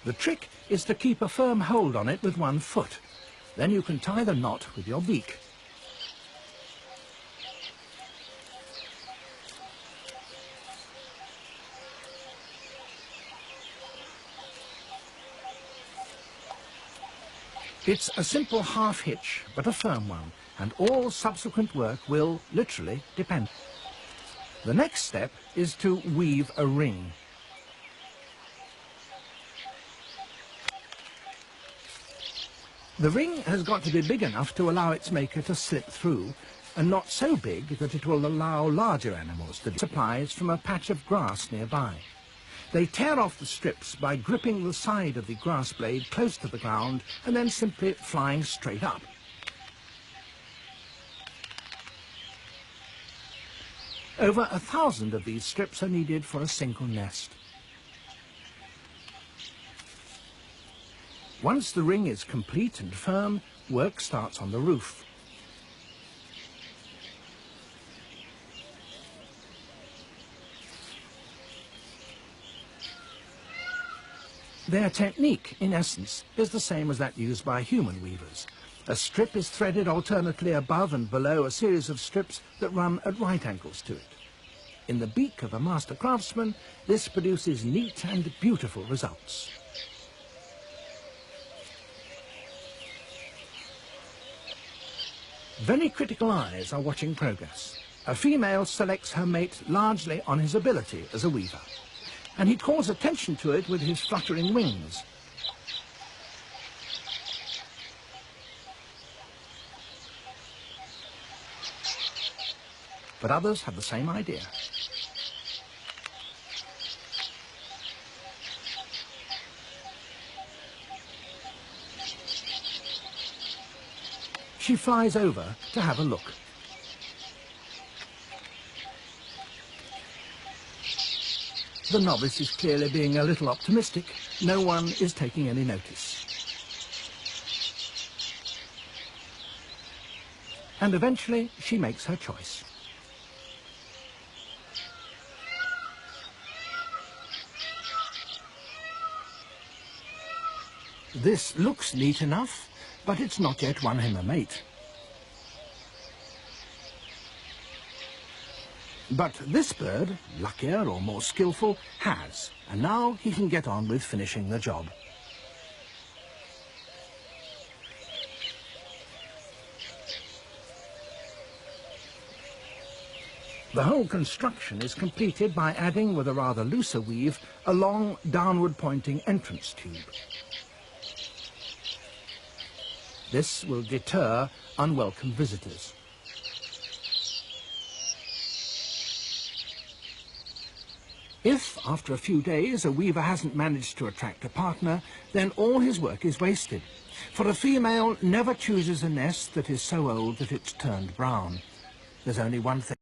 The trick is to keep a firm hold on it with one foot. Then you can tie the knot with your beak. It's a simple half hitch, but a firm one, and all subsequent work will literally depend. The next step is to weave a ring. The ring has got to be big enough to allow its maker to slip through, and not so big that it will allow larger animals to supplies from a patch of grass nearby. They tear off the strips by gripping the side of the grass blade close to the ground and then simply flying straight up. Over 1,000 of these strips are needed for a single nest. Once the ring is complete and firm, work starts on the roof. Their technique, in essence, is the same as that used by human weavers. A strip is threaded alternately above and below a series of strips that run at right angles to it. In the beak of a master craftsman, this produces neat and beautiful results. Very critical eyes are watching progress. A female selects her mate largely on his ability as a weaver, and he calls attention to it with his fluttering wings. But others have the same idea. She flies over to have a look. The novice is clearly being a little optimistic. No one is taking any notice. And eventually she makes her choice. This looks neat enough, but it's not yet won him a mate. But this bird, luckier or more skillful, has, and now he can get on with finishing the job. The whole construction is completed by adding, with a rather looser weave, a long downward-pointing entrance tube. This will deter unwelcome visitors. If, after a few days, a weaver hasn't managed to attract a partner, then all his work is wasted. For a female never chooses a nest that is so old that it's turned brown. There's only one thing.